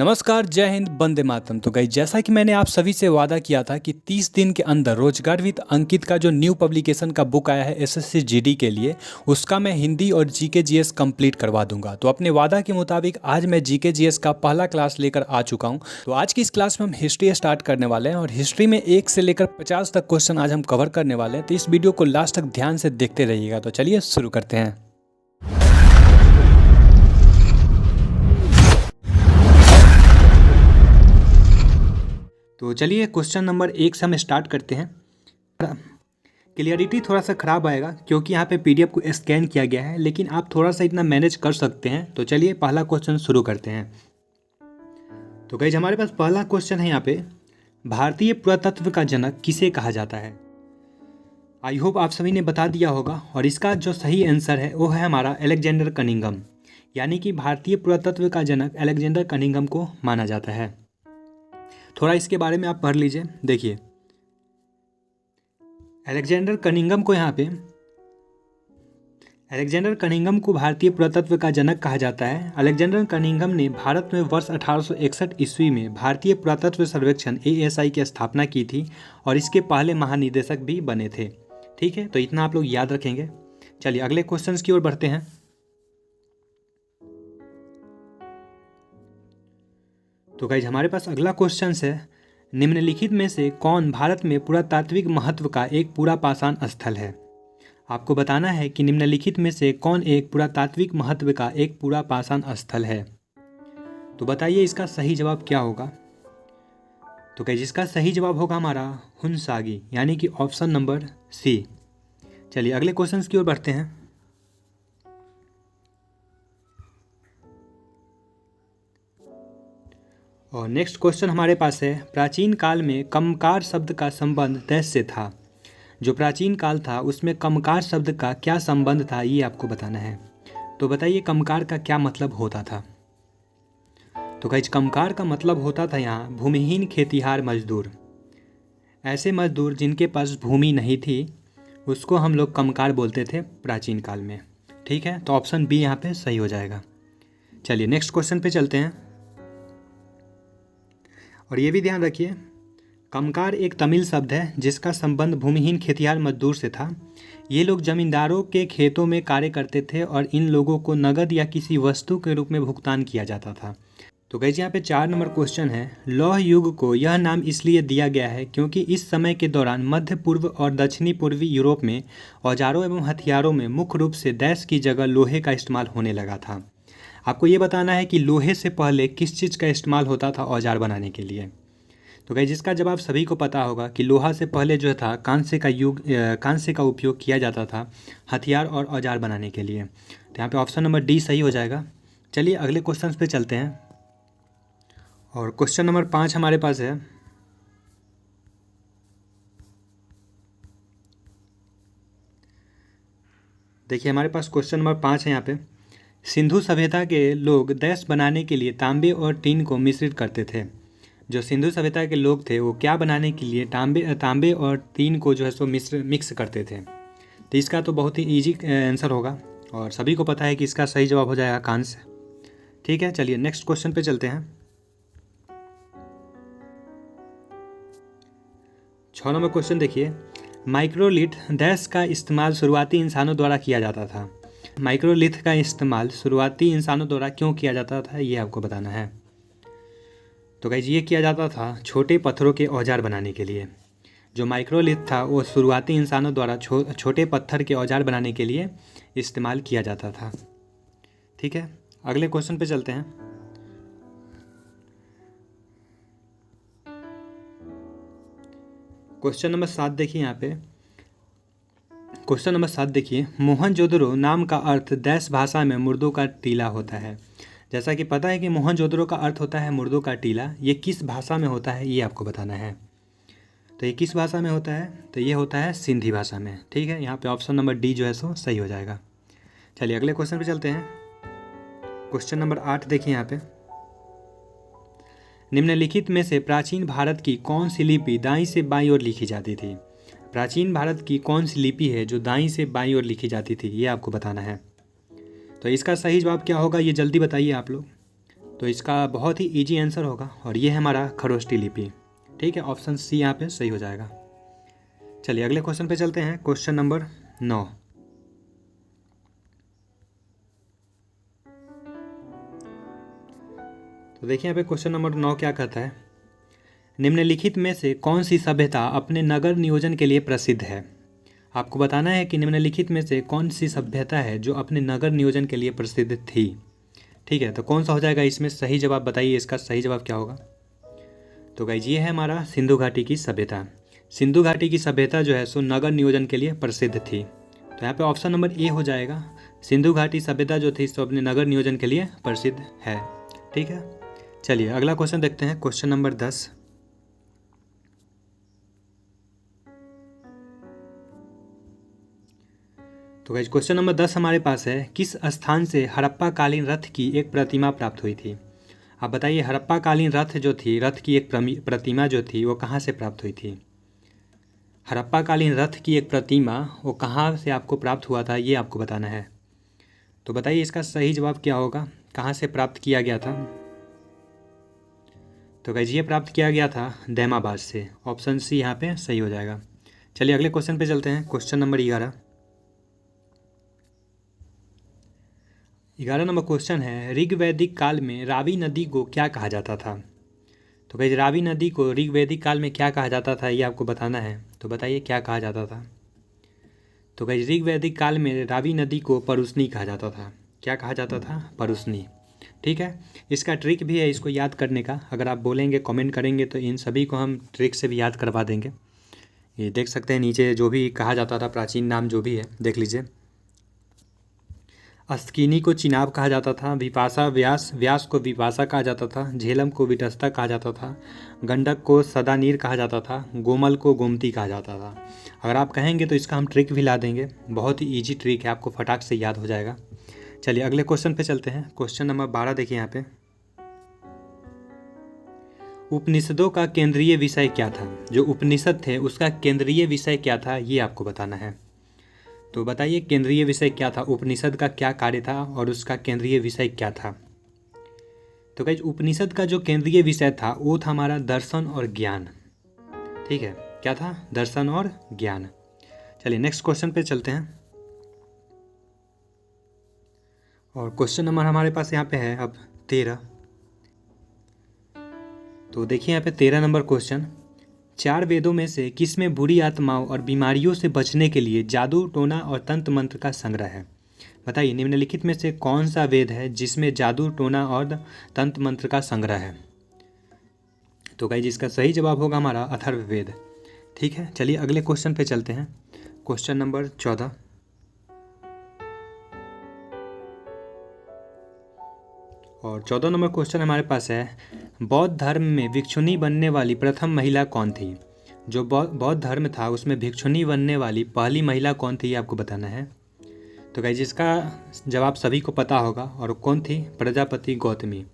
नमस्कार, जय हिंद, वंदे मातरम। तो गाइस, जैसा कि मैंने आप सभी से वादा किया था कि 30 दिन के अंदर रोजगार विद अंकित का जो न्यू पब्लिकेशन का बुक आया है एसएससी जीडी के लिए, उसका मैं हिंदी और जीके जीएस कंप्लीट करवा दूंगा। तो अपने वादा के मुताबिक आज मैं जीके जीएस का पहला क्लास लेकर आ चुका हूं। तो आज की इस क्लास में हम हिस्ट्री स्टार्ट करने वाले हैं और हिस्ट्री में 1 से लेकर 50 तक क्वेश्चन आज हम कवर करने वाले हैं। तो इस वीडियो को लास्ट तक ध्यान से देखते रहिएगा। तो चलिए शुरू करते हैं। तो चलिए क्वेश्चन नंबर 1 से हम स्टार्ट करते हैं। क्लियरिटी थोड़ा सा ख़राब आएगा क्योंकि यहाँ पे पीडीएफ को स्कैन किया गया है, लेकिन आप थोड़ा सा इतना मैनेज कर सकते हैं। तो चलिए पहला क्वेश्चन शुरू करते हैं। तो गाइस, हमारे पास पहला क्वेश्चन है यहाँ पे, भारतीय पुरातत्व का जनक किसे कहा जाता है। आई होप आप सभी ने बता दिया होगा और इसका जो सही आंसर है वो है हमारा अलेक्जेंडर कनिंघम, यानी कि भारतीय पुरातत्व का जनक अलेक्जेंडर कनिंघम को माना जाता है। थोड़ा इसके बारे में आप पढ़ लीजिए। देखिए, अलेक्जेंडर कनिंघम को भारतीय पुरातत्व का जनक कहा जाता है। अलेक्जेंडर कनिंघम ने भारत में वर्ष 1861 ईस्वी में भारतीय पुरातत्व सर्वेक्षण ASI की स्थापना की थी और इसके पहले महानिदेशक भी बने थे। ठीक है, तो इतना आप लोग याद रखेंगे। चलिए अगले क्वेश्चन की ओर बढ़ते हैं। तो गाइज, हमारे पास अगला क्वेश्चन है, निम्नलिखित में से कौन भारत में पुरातात्विक महत्व का एक पूरा पाषाण स्थल है। आपको बताना है कि निम्नलिखित में से कौन एक पुरातात्विक महत्व का एक पूरा पाषाण स्थल है। तो बताइए इसका सही जवाब क्या होगा। तो गाइज, इसका सही जवाब होगा हमारा हुनसागी, यानी कि ऑप्शन नंबर सी। चलिए अगले क्वेश्चन की ओर बढ़ते हैं। और नेक्स्ट क्वेश्चन हमारे पास है, प्राचीन काल में कमकार शब्द का संबंध देश से था। जो प्राचीन काल था उसमें कमकार शब्द का क्या संबंध था, ये आपको बताना है। तो बताइए कमकार का क्या मतलब होता था। तो गाइस, कमकार का मतलब होता था यहाँ भूमिहीन खेतिहार मजदूर। ऐसे मजदूर जिनके पास भूमि नहीं थी उसको हम लोग कमकार बोलते थे प्राचीन काल में। ठीक है, तो ऑप्शन बी यहाँ पे सही हो जाएगा। चलिए नेक्स्ट क्वेश्चन पे चलते हैं। और ये भी ध्यान रखिए, कमकार एक तमिल शब्द है जिसका संबंध भूमिहीन खेतिहार मजदूर से था। ये लोग जमींदारों के खेतों में कार्य करते थे और इन लोगों को नगद या किसी वस्तु के रूप में भुगतान किया जाता था। तो गाइस, यहाँ पे 4 नंबर क्वेश्चन है, लौह युग को यह नाम इसलिए दिया गया है क्योंकि इस समय के दौरान मध्य पूर्व और दक्षिणी पूर्वी यूरोप में औजारों एवं हथियारों में मुख्य रूप से गैस की जगह लोहे का इस्तेमाल होने लगा था। आपको ये बताना है कि लोहे से पहले किस चीज़ का इस्तेमाल होता था औजार बनाने के लिए। तो गाइस, जिसका जवाब सभी को पता होगा कि लोहा से पहले जो था कांसे का उपयोग किया जाता था हथियार और औजार बनाने के लिए। तो यहाँ पे ऑप्शन नंबर डी सही हो जाएगा। चलिए अगले क्वेश्चन पे चलते हैं। और क्वेश्चन नंबर 5 हमारे पास है, देखिए हमारे पास क्वेश्चन नंबर 5 है यहाँ पे, सिंधु सभ्यता के लोग गैस बनाने के लिए तांबे और टीन को मिश्रित करते थे। जो सिंधु सभ्यता के लोग थे वो क्या बनाने के लिए तांबे और टीन को जो है सो मिक्स करते थे। तो इसका तो बहुत ही इजी आंसर होगा और सभी को पता है कि इसका सही जवाब हो जाएगा कांस्य। ठीक है, चलिए नेक्स्ट क्वेश्चन पे चलते हैं। 6 नंबर क्वेश्चन देखिए, माइक्रोलिथ गैस का इस्तेमाल शुरुआती इंसानों द्वारा किया जाता था। माइक्रोलिथ का इस्तेमाल शुरुआती इंसानों द्वारा क्यों किया जाता था, ये आपको बताना है। तो गाइस, ये किया जाता था छोटे पत्थरों के औजार बनाने के लिए। जो माइक्रोलिथ था वो शुरुआती इंसानों द्वारा छोटे पत्थर के औजार बनाने के लिए इस्तेमाल किया जाता था। ठीक है, अगले क्वेश्चन पे चलते हैं। क्वेश्चन नंबर 7 देखिए यहाँ पे, क्वेश्चन नंबर 7 देखिए, मोहनजोदड़ो नाम का अर्थ देश भाषा में मुर्दों का टीला होता है। जैसा कि पता है कि मोहनजोदड़ो का अर्थ होता है मुर्दों का टीला। ये किस भाषा में होता है ये आपको बताना है। तो ये किस भाषा में होता है, तो ये होता है सिंधी भाषा में। ठीक है, यहाँ पे ऑप्शन नंबर डी जो है सो सही हो जाएगा। चलिए अगले क्वेश्चन पे चलते हैं। क्वेश्चन नंबर 8 देखिए यहाँ पे, निम्नलिखित में से प्राचीन भारत की कौन सी लिपि दाईं से बाईं ओर लिखी जाती थी। प्राचीन भारत की कौन सी लिपि है जो दाईं से बाईं ओर लिखी जाती थी, ये आपको बताना है। तो इसका सही जवाब क्या होगा ये जल्दी बताइए आप लोग। तो इसका बहुत ही इजी आंसर होगा और ये है हमारा खरोष्टी लिपि। ठीक है, ऑप्शन सी यहाँ पे सही हो जाएगा। चलिए अगले क्वेश्चन पे चलते हैं, क्वेश्चन नंबर 9। तो देखिए यहाँ पे क्वेश्चन नंबर 9 क्या कहता है, निम्नलिखित में से कौन सी सभ्यता अपने नगर नियोजन के लिए प्रसिद्ध है। आपको बताना है कि निम्नलिखित में से कौन सी सभ्यता है जो अपने नगर नियोजन के लिए प्रसिद्ध थी। ठीक है, तो कौन सा हो जाएगा इसमें सही जवाब, बताइए इसका सही जवाब क्या होगा। तो गाइज ये है हमारा सिंधु घाटी की सभ्यता। सिंधु घाटी की सभ्यता जो है सो नगर नियोजन के लिए प्रसिद्ध थी। तो यहाँ पे ऑप्शन नंबर ए हो जाएगा, सिंधु घाटी सभ्यता जो थी सो अपने नगर नियोजन के लिए प्रसिद्ध है। ठीक है, चलिए अगला क्वेश्चन देखते हैं, क्वेश्चन नंबर 10। तो गाइज क्वेश्चन नंबर 10 हमारे पास है, किस स्थान से हड़प्पा कालीन रथ की एक प्रतिमा प्राप्त हुई थी। आप बताइए हड़प्पा कालीन रथ जो थी, रथ की एक प्रतिमा जो थी वो कहाँ से प्राप्त हुई थी। हड़प्पा कालीन रथ की एक प्रतिमा वो कहाँ से आपको प्राप्त हुआ था, ये आपको बताना है। तो बताइए इसका सही जवाब क्या होगा, कहाँ से प्राप्त किया गया था। तो गाइज ये प्राप्त किया गया था दैमाबाद से, ऑप्शन सी यहाँ पे सही हो जाएगा। चलिए अगले क्वेश्चन पे चलते हैं, क्वेश्चन नंबर 11। 11 नंबर क्वेश्चन है, ऋग्वैदिक काल में रावी नदी को क्या कहा जाता था। तो गाइज रावी नदी को ऋग्वैदिक काल में क्या कहा जाता था, ये आपको बताना है। तो बताइए क्या कहा जाता था। तो गाइज ऋग्वैदिक काल में रावी नदी को परुस्नी कहा जाता था। क्या कहा जाता था, परुस्नी। ठीक है, इसका ट्रिक भी है इसको याद करने का, अगर आप बोलेंगे कमेंट करेंगे तो इन सभी को हम ट्रिक से भी याद करवा देंगे। ये देख सकते हैं नीचे जो भी कहा जाता था, प्राचीन नाम जो भी है देख लीजिए। अस्किनी को चिनाब कहा जाता था, विपाशा व्यास को विपाशा कहा जाता था, झेलम को विटस्ता कहा जाता था, गंडक को सदानीर कहा जाता था, गोमल को गोमती कहा जाता था। अगर आप कहेंगे तो इसका हम ट्रिक भी ला देंगे, बहुत ही ईजी ट्रिक है, आपको फटाक से याद हो जाएगा। चलिए अगले क्वेश्चन पे चलते हैं, क्वेश्चन नंबर 12 देखिए यहाँ पे, उपनिषदों का केंद्रीय विषय क्या था। जो उपनिषद थे उसका केंद्रीय विषय क्या था, ये आपको बताना है। तो बताइए केंद्रीय विषय क्या था, उपनिषद का क्या कार्य था और उसका केंद्रीय विषय क्या था। तो गाइस उपनिषद का जो केंद्रीय विषय था वो था हमारा दर्शन और ज्ञान। ठीक है, क्या था, दर्शन और ज्ञान। चलिए नेक्स्ट क्वेश्चन पे चलते हैं, और क्वेश्चन नंबर हमारे पास यहाँ पे है अब 13। तो देखिए यहाँ पे 13 नंबर क्वेश्चन, 4 वेदों में से किस में बुरी आत्माओं और बीमारियों से बचने के लिए जादू टोना और तंत्र मंत्र का संग्रह है। बताइए निम्नलिखित में से कौन सा वेद है जिसमें जादू टोना और तंत्र मंत्र का संग्रह है। तो गाइस इसका सही जवाब होगा हमारा अथर्ववेद। ठीक है, चलिए अगले क्वेश्चन पे चलते हैं, क्वेश्चन नंबर 14। और 14 नंबर क्वेश्चन हमारे पास है, बौद्ध धर्म में भिक्षुणी बनने वाली प्रथम महिला कौन थी। जो बौद्ध धर्म था उसमें भिक्षुणी बनने वाली पहली महिला कौन थी, ये आपको बताना है। तो गाइस इसका जवाब सभी को पता होगा, और कौन थी, प्रजापति गौतमी।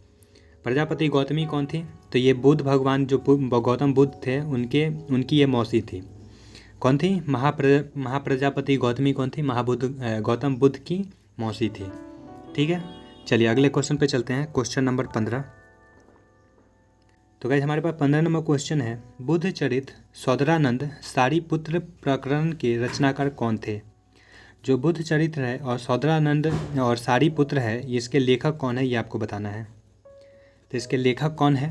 प्रजापति गौतमी कौन थी, तो ये बुद्ध भगवान जो गौतम बुद्ध थे उनकी ये मौसी थी। कौन थी, महाप्रजापति गौतमी कौन थी, गौतम बुद्ध की मौसी थी। ठीक है, चलिए अगले क्वेश्चन पे चलते हैं, क्वेश्चन नंबर 15। तो गाइस हमारे पास 15 नंबर क्वेश्चन है, बुद्ध चरित सौदरानंद सारीपुत्र प्रकरण के रचनाकार कौन थे। जो बुद्ध चरित्र है और सौदरानंद और सारीपुत्र है, इसके लेखक कौन है, ये आपको बताना है। तो इसके लेखक कौन है,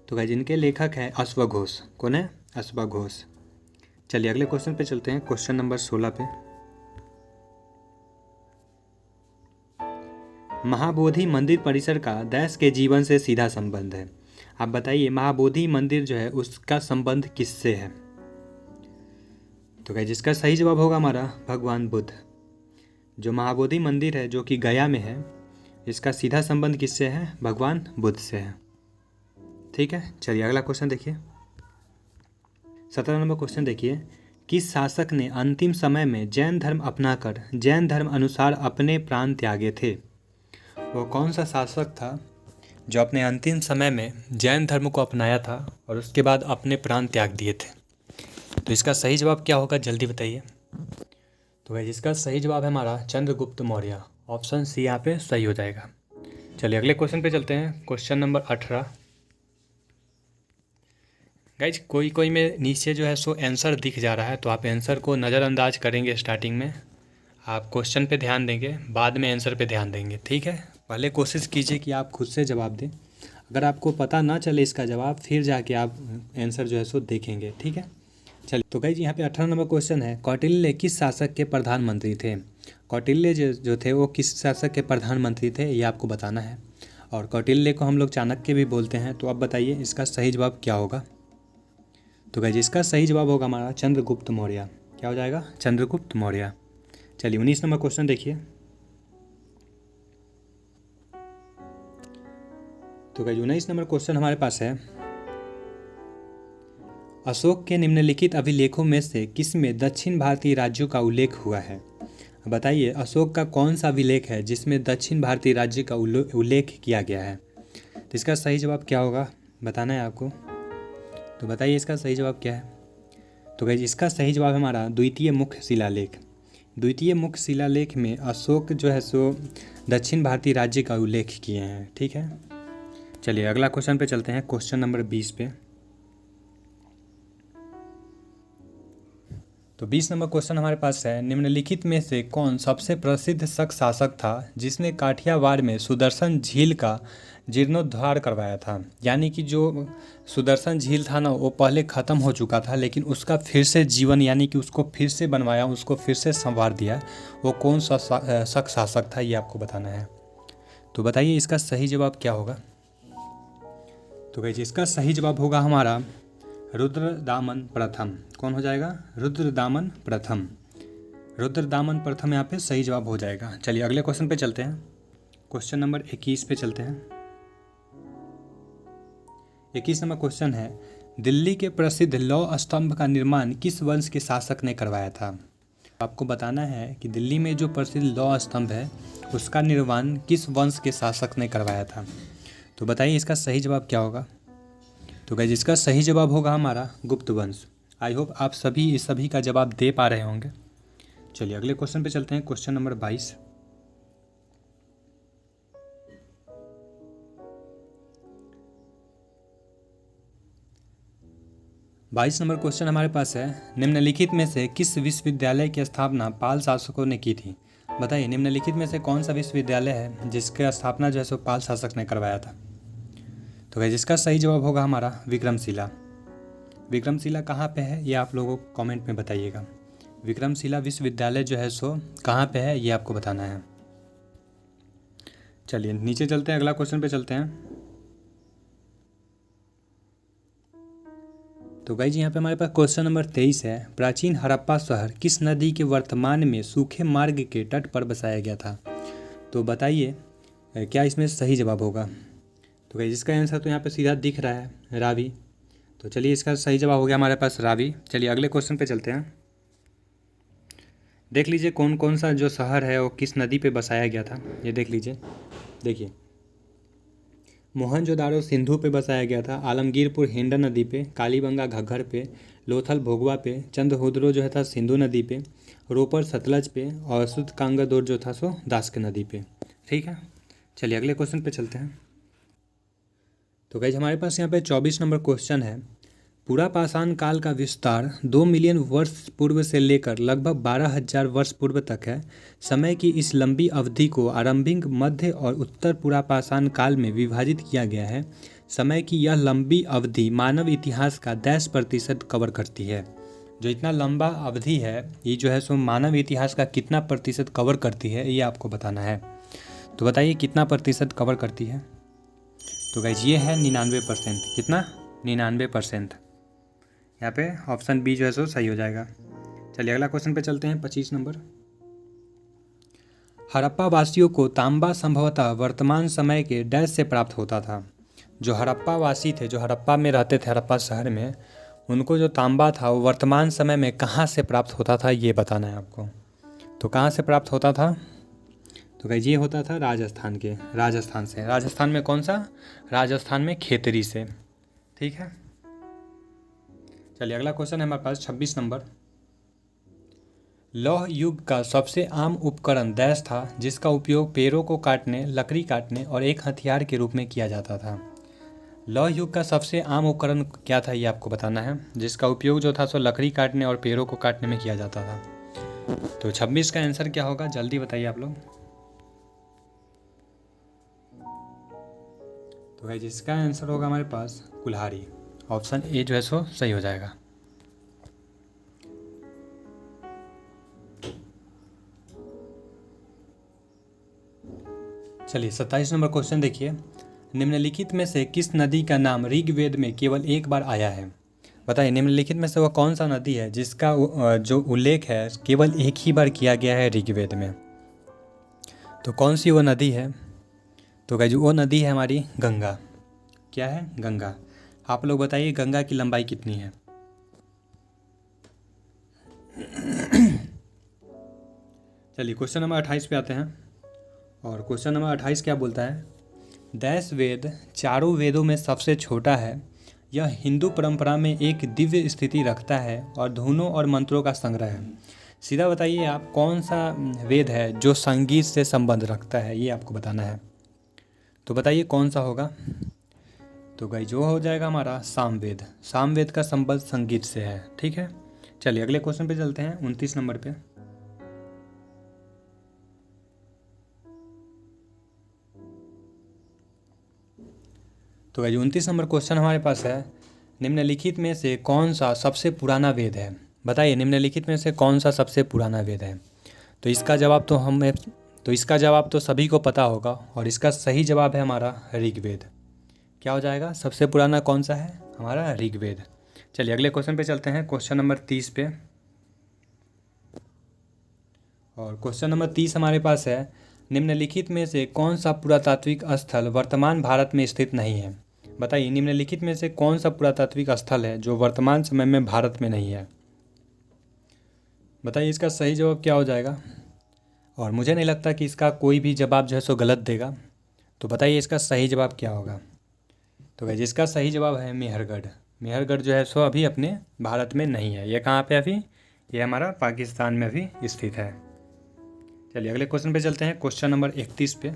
तो गाइस इनके लेखक है अश्वघोष। कौन है, अश्वघोष। चलिए अगले क्वेश्चन पे चलते हैं, क्वेश्चन नंबर 16 पे। महाबोधि मंदिर परिसर का देश के जीवन से सीधा संबंध है। आप बताइए महाबोधि मंदिर जो है उसका संबंध किससे है। तो गाइस जिसका सही जवाब होगा हमारा भगवान बुद्ध। जो महाबोधि मंदिर है जो कि गया में है, इसका सीधा संबंध किससे है, भगवान बुद्ध से है। ठीक है, चलिए अगला क्वेश्चन देखिए, 17 नंबर क्वेश्चन देखिए, किस शासक ने अंतिम समय में जैन धर्म अपनाकर जैन धर्म अनुसार अपने प्राण त्यागे थे। वो कौन सा शासक था जो अपने अंतिम समय में जैन धर्म को अपनाया था और उसके बाद अपने प्राण त्याग दिए थे। तो इसका सही जवाब क्या होगा, जल्दी बताइए। तो भाई इसका सही जवाब है हमारा चंद्रगुप्त मौर्य। ऑप्शन सी यहाँ पे सही हो जाएगा। चलिए अगले क्वेश्चन पे चलते हैं। Question number 18। गाइज कोई कोई में नीचे जो है सो आंसर दिख जा रहा है, तो आप आंसर को नज़रअंदाज करेंगे स्टार्टिंग में। आप क्वेश्चन पे ध्यान देंगे, बाद में आंसर पे ध्यान देंगे, ठीक है। पहले कोशिश कीजिए कि आप खुद से जवाब दें। अगर आपको पता ना चले इसका जवाब, फिर जाके आप आंसर जो है सो देखेंगे, ठीक है। चलिए तो गाइज यहाँ पे 18 नंबर क्वेश्चन है, कौटिल्य किस शासक के प्रधानमंत्री थे। कौटिल्य जो थे वो किस शासक के प्रधानमंत्री थे, ये आपको बताना है। और कौटिल्य को हम लोग चाणक्य भी बोलते हैं। तो अब बताइए इसका सही जवाब क्या होगा। तो गाइज इसका सही जवाब होगा हमारा चंद्रगुप्त मौर्य। क्या हो जाएगा, चंद्रगुप्त मौर्य। चलिए 19 नंबर क्वेश्चन देखिए। तो गाइज 19 नंबर क्वेश्चन हमारे पास है, अशोक के निम्नलिखित अभिलेखों में से किस में दक्षिण भारतीय राज्यों का उल्लेख हुआ है। बताइए अशोक का कौन सा अभिलेख है जिसमें दक्षिण भारतीय राज्य का उल्लेख किया गया है। तो इसका सही जवाब क्या होगा, बताना है आपको। तो बताइए इसका सही जवाब क्या है। तो गाइज इसका सही जवाब है हमारा द्वितीय मुख्य शिलालेख। द्वितीय मुख्य शिलालेख में अशोक जो है सो दक्षिण भारतीय राज्य का उल्लेख किए हैं, ठीक है। चलिए अगला क्वेश्चन पे चलते हैं, क्वेश्चन नंबर 20 पे। तो 20 नंबर क्वेश्चन हमारे पास है, निम्नलिखित में से कौन सबसे प्रसिद्ध शक शासक था जिसने काठियावाड़ में सुदर्शन झील का जीर्णोद्धार करवाया था। यानी कि जो सुदर्शन झील था ना, वो पहले ख़त्म हो चुका था, लेकिन उसका फिर से जीवन यानी कि उसको फिर से बनवाया, उसको फिर से संवार दिया। वो कौन सा शक शासक था, ये आपको बताना है। तो बताइए इसका सही जवाब क्या होगा। तो गाइस इसका सही जवाब होगा हमारा रुद्रदामन प्रथम। कौन हो जाएगा, रुद्रदामन प्रथम। रुद्रदामन प्रथम यहाँ पे सही जवाब हो जाएगा। चलिए अगले क्वेश्चन पे चलते हैं, क्वेश्चन नंबर 21 पे चलते हैं। 21 नंबर क्वेश्चन है, दिल्ली के प्रसिद्ध लौह स्तंभ का निर्माण किस वंश के शासक ने करवाया था। आपको बताना है कि दिल्ली में जो प्रसिद्ध लौह स्तंभ है उसका निर्माण किस वंश के शासक ने करवाया था। तो बताइए इसका सही जवाब क्या होगा। तो गाइस इसका सही जवाब होगा हमारा गुप्त वंश। आई होप आप सभी इस सभी का जवाब दे पा रहे होंगे। चलिए अगले क्वेश्चन पे चलते हैं, क्वेश्चन नंबर 22। 22 नंबर क्वेश्चन हमारे पास है, निम्नलिखित में से किस विश्वविद्यालय की स्थापना पाल शासकों ने की थी। बताइए निम्नलिखित में से कौन सा विश्वविद्यालय है जिसकी स्थापना जो है सो पाल शासक ने करवाया था। तो गाइस इसका सही जवाब होगा हमारा विक्रमशिला। विक्रमशिला कहाँ पे है ये आप लोगों को कमेंट में बताइएगा। विक्रमशिला विश्वविद्यालय जो है सो कहाँ पे है ये आपको बताना है। चलिए नीचे चलते हैं, अगला क्वेश्चन पे चलते हैं। तो गाइज यहाँ पे हमारे पास क्वेश्चन नंबर 23 है, प्राचीन हड़प्पा शहर किस नदी के वर्तमान में सूखे मार्ग के तट पर बसाया गया था। तो बताइए क्या इसमें सही जवाब होगा। तो गाइज इसका आंसर तो यहाँ पे सीधा दिख रहा है, रावी। तो चलिए इसका सही जवाब हो गया हमारे पास रावी। चलिए अगले क्वेश्चन पे चलते हैं। देख लीजिए कौन कौन सा जो शहर है वो किस नदी पे बसाया गया था, ये देख लीजिए। देखिए मोहनजोदाड़ो सिंधु पे बसाया गया था, आलमगीरपुर हिंडन नदी पे, कालीबंगा घग्गर पे, लोथल भोगवा पे, चंद्रहुदरो जो है था सिंधु नदी पे, रोपर सतलज पे, और सुतकांगदोर जो था सो दास्क नदी पे, ठीक है। चलिए अगले क्वेश्चन पे चलते हैं। तो गाइज हमारे पास यहाँ पे 24 नंबर क्वेश्चन है, पूरा पाषाण काल का विस्तार 2 मिलियन वर्ष पूर्व से लेकर लगभग 12,000 वर्ष पूर्व तक है। समय की इस लंबी अवधि को आरंभिक, मध्य और उत्तर पूरा पाषाण काल में विभाजित किया गया है। समय की यह लंबी अवधि मानव इतिहास का 10% कवर करती है। जो इतना लंबा अवधि है ये जो है सो मानव इतिहास का कितना प्रतिशत कवर करती है ये आपको बताना है। तो बताइए कितना प्रतिशत कवर करती है। तो गाइज ये है 99%। कितना, 99%। यहाँ पे ऑप्शन बी जो है सो सही हो जाएगा। चलिए अगला क्वेश्चन पे चलते हैं, 25 नंबर। हड़प्पा वासियों को तांबा संभवतः वर्तमान समय के डैश से प्राप्त होता था। जो हड़प्पा वासी थे, जो हड़प्पा में रहते थे, हड़प्पा शहर में, उनको जो तांबा था वो वर्तमान समय में कहाँ से प्राप्त होता था ये बताना है आपको। तो कहाँ से प्राप्त होता था। तो गाइस ये होता था राजस्थान से। राजस्थान में कौन सा, राजस्थान में खेतरी से, ठीक है। चलिए अगला क्वेश्चन है हमारे पास 26 नंबर। लौह युग का सबसे आम उपकरण डैश था जिसका उपयोग पेड़ों को काटने, लकड़ी काटने और एक हथियार के रूप में किया जाता था। लौह युग का सबसे आम उपकरण क्या था, ये आपको बताना है, जिसका उपयोग जो था सो लकड़ी काटने और पेड़ों को काटने में किया जाता था। तो 26 का आंसर क्या होगा, जल्दी बताइए आप लोग। तो भाई जिसका आंसर होगा हमारे पास कुल्हाड़ी, ऑप्शन ए जो है सो सही हो जाएगा। चलिए 27 नंबर क्वेश्चन देखिए। निम्नलिखित में से किस नदी का नाम ऋग्वेद में केवल एक बार आया है। बताइए निम्नलिखित में से वह कौन सा नदी है जिसका जो उल्लेख है केवल एक ही बार किया गया है ऋग्वेद में। तो कौन सी वो नदी है, तो गाइस वो नदी है हमारी गंगा। क्या है, गंगा। आप लोग बताइए गंगा की लंबाई कितनी है। चलिए क्वेश्चन नंबर 28 पे आते हैं। और क्वेश्चन नंबर 28 क्या बोलता है, दैश वेद चारों वेदों में सबसे छोटा है। यह हिंदू परंपरा में एक दिव्य स्थिति रखता है और धुनों और मंत्रों का संग्रह है। सीधा बताइए आप कौन सा वेद है जो संगीत से संबंध रखता है, ये आपको बताना है। तो बताइए कौन सा होगा। तो गाइस जो हो जाएगा हमारा सामवेद। सामवेद का संबंध संगीत से है। ठीक है, चलिए अगले क्वेश्चन पे चलते हैं, 29 नंबर पे। तो गाइस 29 नंबर क्वेश्चन हमारे पास है, निम्नलिखित में से कौन सा सबसे पुराना वेद है। बताइए निम्नलिखित में से कौन सा सबसे पुराना वेद है। तो इसका जवाब तो सभी को पता होगा और इसका सही जवाब है हमारा ऋग्वेद। क्या हो जाएगा, सबसे पुराना कौन सा है, हमारा ऋग्वेद। चलिए अगले क्वेश्चन पे चलते हैं, क्वेश्चन नंबर 30 पे। और क्वेश्चन नंबर 30 हमारे पास है, निम्नलिखित में से कौन सा पुरातात्विक स्थल वर्तमान भारत में स्थित नहीं है। बताइए निम्नलिखित में से कौन सा पुरातात्विक स्थल है जो वर्तमान समय में भारत में नहीं है। बताइए इसका सही जवाब क्या हो जाएगा। और मुझे नहीं लगता कि इसका कोई भी जवाब जो है सो गलत देगा। तो बताइए इसका सही जवाब क्या होगा। तो भाई जिसका सही जवाब है मेहरगढ़। मेहरगढ़ जो है सो अभी अपने भारत में नहीं है। ये कहाँ पे अभी, ये हमारा पाकिस्तान में अभी स्थित है। चलिए अगले क्वेश्चन पे चलते हैं, क्वेश्चन नंबर 31 पे।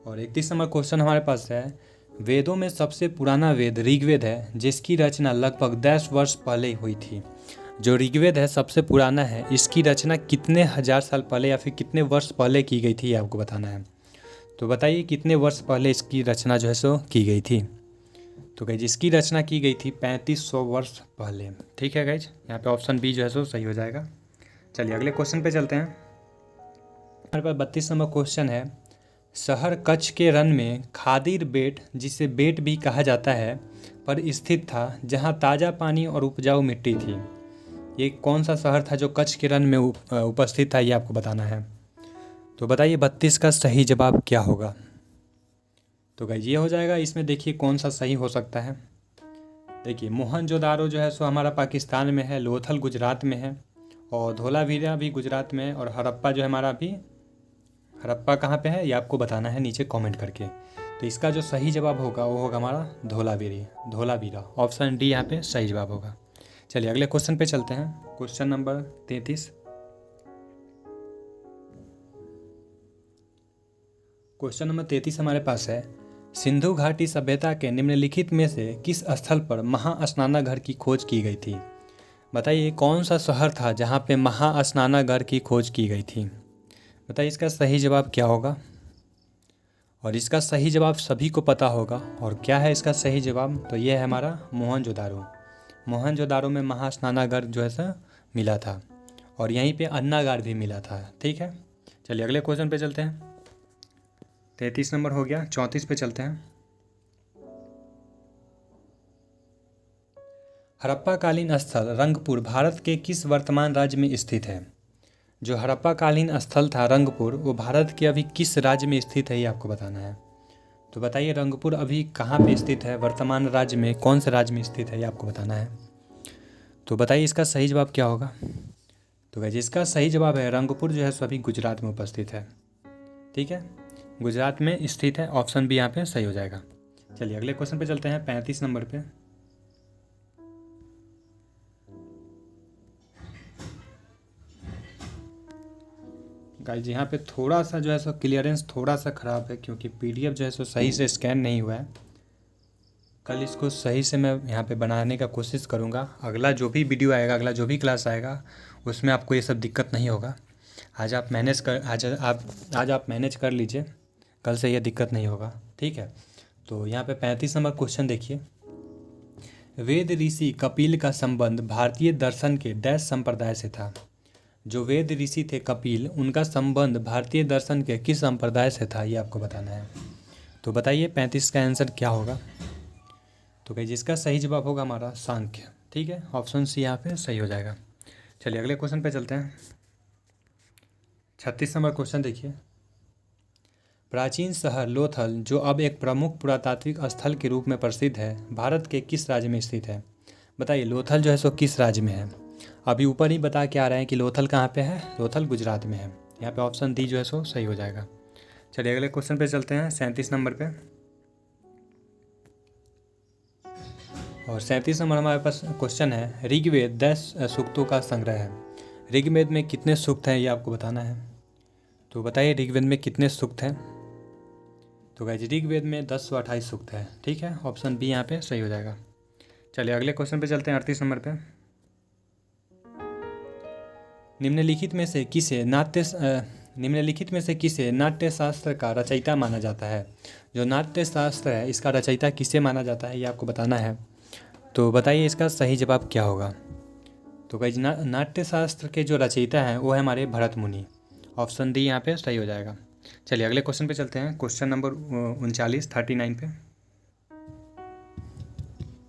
और 31 नंबर क्वेश्चन हमारे पास है, वेदों में सबसे पुराना वेद ऋग्वेद है जिसकी रचना लगभग 10 वर्ष पहले हुई थी। जो ऋग्वेद है सबसे पुराना है, इसकी रचना कितने हजार साल पहले या फिर कितने वर्ष पहले की गई थी, ये आपको बताना है। तो बताइए कितने वर्ष पहले इसकी रचना जो है सो की गई थी। तो गाइज इसकी रचना की गई थी 3500 वर्ष पहले। ठीक है गाइज, यहाँ पे ऑप्शन बी जो है सो सही हो जाएगा। चलिए अगले क्वेश्चन पे चलते हैं। हमारे पास 32 नंबर क्वेश्चन है, शहर कच्छ के रन में खादिर बेट, जिसे बेट भी कहा जाता है, पर स्थित था जहाँ ताज़ा पानी और उपजाऊ मिट्टी थी। ये कौन सा शहर था जो कच्छ के रन में उपस्थित था, ये आपको बताना है। तो बताइए 32 का सही जवाब क्या होगा। तो गाइस ये हो जाएगा, इसमें देखिए कौन सा सही हो सकता है। देखिए मोहनजोदारो जो है सो हमारा पाकिस्तान में है, लोथल गुजरात में है, और धोलावीरा भी गुजरात में है, और हड़प्पा जो है हमारा अभी, हड़प्पा कहाँ पे है ये आपको बताना है नीचे कमेंट करके। तो इसका जो सही जवाब होगा वो होगा हमारा धोलावीरा। ऑप्शन डी यहाँ पे सही जवाब होगा। चलिए अगले क्वेश्चन पे चलते हैं, क्वेश्चन नंबर 33। क्वेश्चन नंबर 33 हमारे पास है, सिंधु घाटी सभ्यता के निम्नलिखित में से किस स्थल पर महास्नानागार की खोज की गई थी। बताइए कौन सा शहर था जहाँ पे महास्नानागार की खोज की गई थी। बताइए इसका सही जवाब क्या होगा। और इसका सही जवाब सभी को पता होगा, और क्या है इसका सही जवाब, तो ये है हमारा मोहनजोदारो। मोहनजोदारो में महास्नानागार जो है सा मिला था, और यहीं पे अन्नागार भी मिला था। ठीक है, चलिए अगले क्वेश्चन पे चलते हैं। 33 नंबर हो गया, 34 पे चलते हैं। हड़प्पा कालीन स्थल रंगपुर भारत के किस वर्तमान राज्य में स्थित है। जो हड़प्पा कालीन स्थल था रंगपुर, वो भारत के अभी किस राज्य में स्थित है, ये आपको बताना है। तो बताइए रंगपुर अभी कहाँ पे स्थित है, वर्तमान राज्य में कौन से राज्य में स्थित है, ये आपको बताना है। तो बताइए इसका सही जवाब क्या होगा। तो गाइस इसका सही जवाब है रंगपुर जो है सो अभी गुजरात में उपस्थित है। ठीक है, गुजरात में स्थित है, ऑप्शन बी यहाँ पे सही हो जाएगा। चलिए अगले क्वेश्चन पे चलते हैं 35 नंबर पे। गाइज यहाँ पे थोड़ा सा जो है सो क्लियरेंस थोड़ा सा ख़राब है, क्योंकि पीडीएफ जो है सो सही से स्कैन नहीं हुआ है। कल इसको सही से मैं यहाँ पे बनाने का कोशिश करूँगा। अगला जो भी वीडियो आएगा, अगला जो भी क्लास आएगा, उसमें आपको ये सब दिक्कत नहीं होगा। आज आप मैनेज कर लीजिए, कल से ये दिक्कत नहीं होगा, ठीक है। तो यहाँ पे 35 नंबर क्वेश्चन देखिए। वेद ऋषि कपिल का संबंध भारतीय दर्शन के डैश संप्रदाय से था। जो वेद ऋषि थे कपिल, उनका संबंध भारतीय दर्शन के किस संप्रदाय से था, ये आपको बताना है। तो बताइए 35 का आंसर क्या होगा। तो भाई जिसका सही जवाब होगा हमारा सांख्य, ठीक है। ऑप्शन सी यहाँ पे सही हो जाएगा। चलिए अगले क्वेश्चन पे चलते हैं। 36 नंबर क्वेश्चन देखिए। प्राचीन शहर लोथल, जो अब एक प्रमुख पुरातात्विक स्थल के रूप में प्रसिद्ध है, भारत के किस राज्य में स्थित है। बताइए लोथल जो है सो किस राज्य में है। अभी ऊपर ही बता के आ रहे हैं कि लोथल कहाँ पे है, लोथल गुजरात में है। यहाँ पे ऑप्शन डी जो है सो सही हो जाएगा। चलिए अगले क्वेश्चन पे चलते हैं 37 नंबर पे। और 37 नंबर हमारे पास क्वेश्चन है, ऋग्वेद 10 सूक्तों का संग्रह है। ऋग्वेद में कितने सूक्त हैं, ये आपको बताना है। तो बताइए ऋग्वेद में कितने सूक्त हैं। तो गाइस ऋग्वेद में 10 से 28 सूक्त है, ठीक है। ऑप्शन बी यहाँ पे सही हो जाएगा। चलिए अगले क्वेश्चन पे चलते हैं 38 नंबर पे। निम्नलिखित में से किसे नाट्य शास्त्र का रचयिता माना जाता है। जो नाट्य शास्त्र है, इसका रचयिता किसे माना जाता है, ये आपको बताना है। तो बताइए इसका सही जवाब क्या होगा। तो गाइस नाट्य शास्त्र के जो रचयिता हैं वो है हमारे भरत मुनि। ऑप्शन डी यहाँ पे सही हो जाएगा। चलिए अगले क्वेश्चन पे चलते हैं। क्वेश्चन नंबर 39 पे।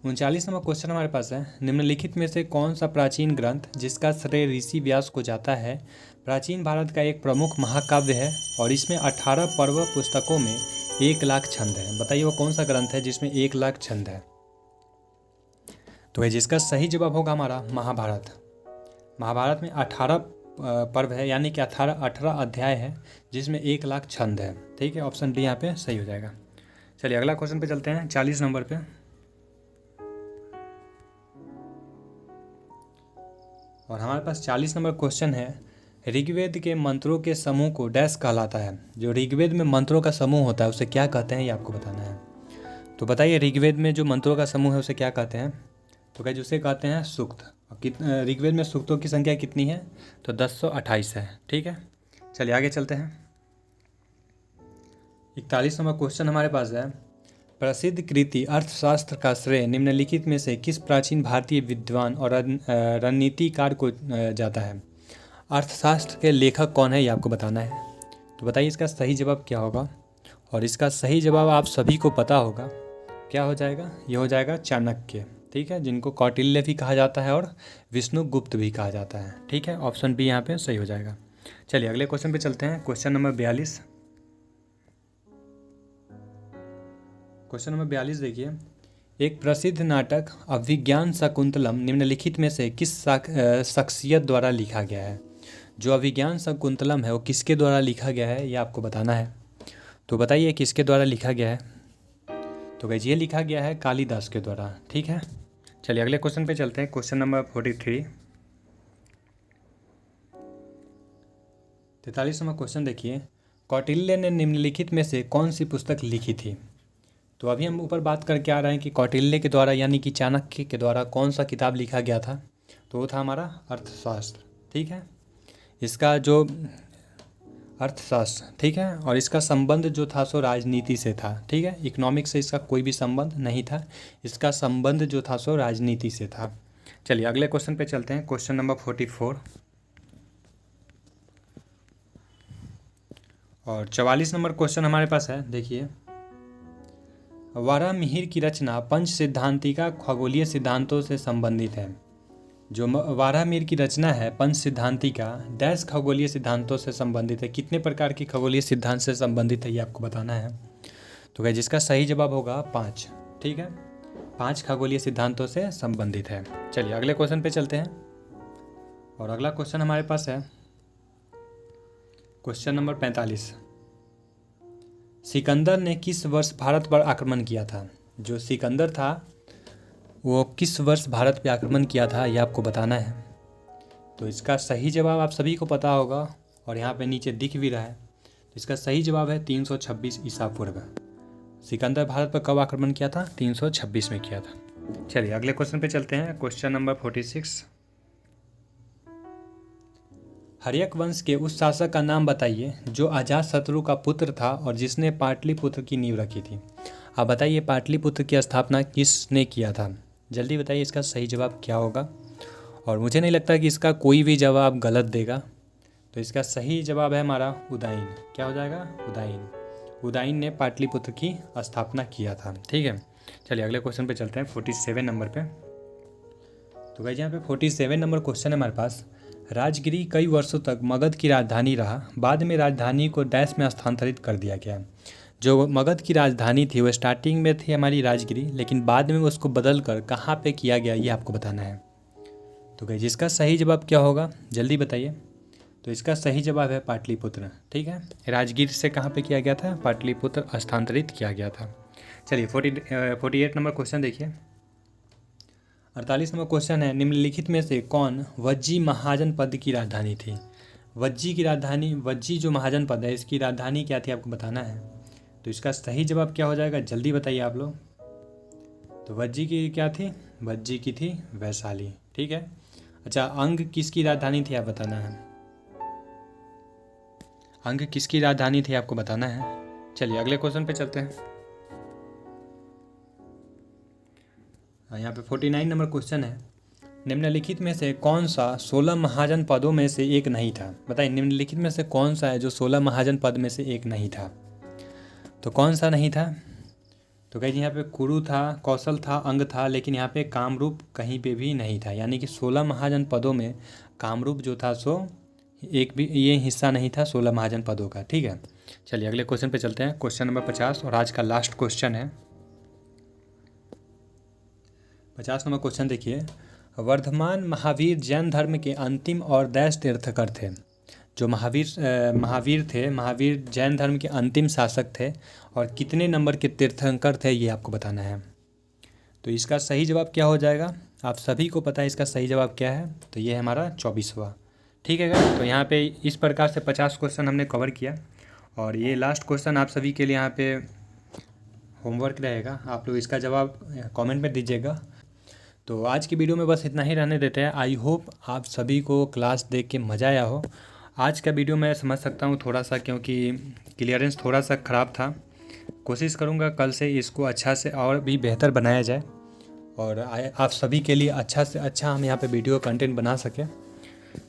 39 नंबर क्वेश्चन हमारे पास है, निम्नलिखित में से कौन सा प्राचीन ग्रंथ, जिसका श्रेय ऋषि व्यास को जाता है, प्राचीन भारत का एक प्रमुख महाकाव्य है और इसमें 18 पर्व पुस्तकों में 1 लाख छंद है। बताइए वो कौन सा ग्रंथ है जिसमें 1 लाख छंद है। तो जिसका सही जवाब होगा हमारा महाभारत। महाभारत में 18 पर्व है, यानी कि 18 अध्याय है, जिसमें 1 लाख छंद है, ठीक है। ऑप्शन डी यहाँ पे सही हो जाएगा। चलिए अगला क्वेश्चन पे चलते हैं 40 नंबर पे। और हमारे पास 40 नंबर क्वेश्चन है, ऋग्वेद के मंत्रों के समूह को डैश कहलाता है। जो ऋग्वेद में मंत्रों का समूह होता है उसे क्या कहते हैं, ये आपको बताना है। तो बताइए ऋग्वेद में जो मंत्रों का समूह है उसे क्या कहते हैं। तो क्या उसे कहते हैं सूक्त। ऋग्वेद में सूक्तों की संख्या कितनी है, तो 1028 है, ठीक है। चलिए आगे चलते हैं। 41 नंबर क्वेश्चन हमारे पास है, प्रसिद्ध कृति अर्थशास्त्र का श्रेय निम्नलिखित में से किस प्राचीन भारतीय विद्वान और रणनीतिकार को जाता है। अर्थशास्त्र के लेखक कौन है, ये आपको बताना है। तो बताइए इसका सही जवाब क्या होगा। और इसका सही जवाब आप सभी को पता होगा, क्या हो जाएगा, ये हो जाएगा चाणक्य, ठीक है, जिनको कौटिल्य भी कहा जाता है और विष्णुगुप्त भी कहा जाता है, ठीक है। ऑप्शन बी यहाँ पे सही हो जाएगा। चलिए अगले क्वेश्चन पे चलते हैं। Question number 42। क्वेश्चन नंबर 42 देखिए, एक प्रसिद्ध नाटक अभिज्ञान शाकुंतलम निम्नलिखित में से किस शख्सियत द्वारा लिखा गया है। जो अभिज्ञान शाकुंतलम है वो किसके द्वारा लिखा गया है, ये आपको बताना है। तो बताइए किसके द्वारा लिखा गया है। तो गाइस ये लिखा गया है कालिदास के द्वारा, ठीक है। चलिए अगले क्वेश्चन पे चलते हैं। Question number 43। 43 नंबर क्वेश्चन देखिए, कौटिल्य ने निम्नलिखित में से कौन सी पुस्तक लिखी थी। तो अभी हम ऊपर बात करके आ रहे हैं कि कौटिल्य के द्वारा यानी कि चाणक्य के द्वारा कौन सा किताब लिखा गया था। तो वो था हमारा अर्थशास्त्र, ठीक है। इसका जो अर्थशास्त्र, ठीक है, और इसका संबंध जो था सो राजनीति से था, ठीक है। इकोनॉमिक्स से इसका कोई भी संबंध नहीं था, इसका संबंध जो था सो राजनीति से था। चलिए अगले क्वेश्चन पे चलते हैं। Question number 44। और 44 नंबर क्वेश्चन हमारे पास है, देखिए, वारामिहिर की रचना पंच सिद्धांतिका खगोलीय सिद्धांतों से संबंधित है। जो वारामिहिर की रचना है पंच सिद्धांतिका डैश खगोलीय सिद्धांतों से संबंधित है। कितने प्रकार की खगोलीय सिद्धांत से संबंधित है, ये आपको बताना है। तो क्या जिसका सही जवाब होगा 5, ठीक है। 5 खगोलीय सिद्धांतों से संबंधित है। चलिए अगले क्वेश्चन पे चलते हैं। और अगला क्वेश्चन हमारे पास है क्वेश्चन नंबर 45। सिकंदर ने किस वर्ष भारत पर आक्रमण किया था? जो सिकंदर था वो किस वर्ष भारत पे आक्रमण किया था, ये आपको बताना है। तो इसका सही जवाब आप सभी को पता होगा और यहाँ पे नीचे दिख भी रहा है। तो इसका सही जवाब है 326 ईसा पूर्व। सिकंदर भारत पर कब आक्रमण किया था? 326 में किया था। चलिए अगले क्वेश्चन पे चलते हैं। Question number 46। हर्यक वंश के उस शासक का नाम बताइए जो अजातशत्रु का पुत्र था और जिसने पाटलिपुत्र की नींव रखी थी। आप बताइए पाटलिपुत्र की स्थापना किसने किया था? जल्दी बताइए इसका सही जवाब क्या होगा। और मुझे नहीं लगता कि इसका कोई भी जवाब गलत देगा। तो इसका सही जवाब है हमारा उदयन। क्या हो जाएगा? उदयन। उदयन ने पाटलिपुत्र की स्थापना किया था। ठीक है, चलिए अगले क्वेश्चन पे चलते हैं 47 नंबर पे। तो गाइस यहाँ पे 47 नंबर क्वेश्चन है हमारे पास। राजगिरी कई वर्षों तक मगध की राजधानी रहा, बाद में राजधानी को डैश में स्थानांतरित कर दिया गया। जो मगध की राजधानी थी वो स्टार्टिंग में थी हमारी राजगिरी, लेकिन बाद में उसको बदल कर कहाँ पे किया गया ये आपको बताना है। तो गाइस इसका सही जवाब क्या होगा जल्दी बताइए। तो इसका सही जवाब है पाटलिपुत्र। ठीक है, राजगीर से कहाँ पे किया गया था? पाटलिपुत्र स्थानांतरित किया गया था। चलिए 48 नंबर क्वेश्चन देखिए। 48 नंबर क्वेश्चन है, निम्नलिखित में से कौन वज्जी महाजन पद की राजधानी थी? वज्जी की राजधानी, वज्जी जो महाजन पद है इसकी राजधानी क्या थी आपको बताना है। तो इसका सही जवाब क्या हो जाएगा जल्दी बताइए आप लोग। तो वज्जी की क्या थी? वज्जी की थी वैशाली। ठीक है, अच्छा अंग किसकी राजधानी थी आप बताना है। अंग किसकी राजधानी थी आपको बताना है। चलिए अगले क्वेश्चन पे चलते हैं। यहाँ पे 49 नंबर क्वेश्चन है, निम्नलिखित में से कौन सा 16 महाजन पदों में से एक नहीं था? बताइए निम्नलिखित में से कौन सा है जो 16 महाजन पद में से एक नहीं था? तो कौन सा नहीं था? तो कहीं यहाँ पे कुरु था, कौशल था, अंग था, लेकिन यहाँ पे कामरूप कहीं पे भी नहीं था। यानी कि 16 महाजन पदों में कामरूप जो था सो एक भी ये हिस्सा नहीं था 16 महाजन पदों का। ठीक है, चलिए अगले क्वेश्चन पे चलते हैं। क्वेश्चन नंबर 50 और आज का लास्ट क्वेश्चन है। 50 नंबर क्वेश्चन देखिए। वर्धमान महावीर जैन धर्म के अंतिम और दैश तीर्थकर थे। जो महावीर थे, महावीर जैन धर्म के अंतिम शासक थे और कितने नंबर के तीर्थंकर थे ये आपको बताना है। तो इसका सही जवाब क्या हो जाएगा? आप सभी को पता है इसका सही जवाब क्या है। तो ये है हमारा 24वां। ठीक है गाइस, तो यहाँ पे इस प्रकार से 50 क्वेश्चन हमने कवर किया और ये लास्ट क्वेश्चन आप सभी के लिए यहाँ पे होमवर्क रहेगा। आप लोग इसका जवाब कमेंट में दीजिएगा। तो आज की वीडियो में बस इतना ही रहने देते हैं। आई होप आप सभी को क्लास देख के मज़ा आया हो। आज का वीडियो मैं समझ सकता हूँ थोड़ा सा, क्योंकि क्लियरेंस थोड़ा सा ख़राब था। कोशिश करूँगा कल से इसको अच्छा से और भी बेहतर बनाया जाए और आप सभी के लिए अच्छा से अच्छा हम यहाँ पे वीडियो कंटेंट बना सकें।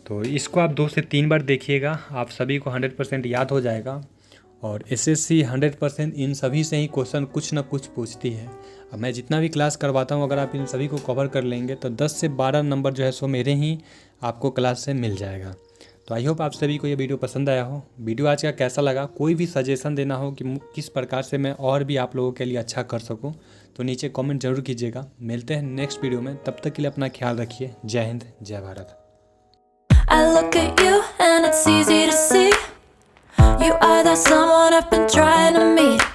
तो इसको आप 2 से 3 बार देखिएगा, आप सभी को 100% याद हो जाएगा। और एसएससी 100% इन सभी से ही क्वेश्चन कुछ ना कुछ पूछती है। अब मैं जितना भी क्लास करवाता हूँ अगर आप इन सभी को कवर कर लेंगे तो 10 से 12 नंबर जो है सो मेरे ही आपको क्लास से मिल जाएगा। तो आई होप आप सभी को ये वीडियो पसंद आया हो। वीडियो आज का कैसा लगा, कोई भी सजेशन देना हो कि किस प्रकार से मैं और भी आप लोगों के लिए अच्छा कर सकूँ तो नीचे कमेंट जरूर कीजिएगा। मिलते हैं नेक्स्ट वीडियो में, तब तक के लिए अपना ख्याल रखिए। जय हिंद, जय Bharat. I look at you and it's easy to see you are that someone I've been trying to meet.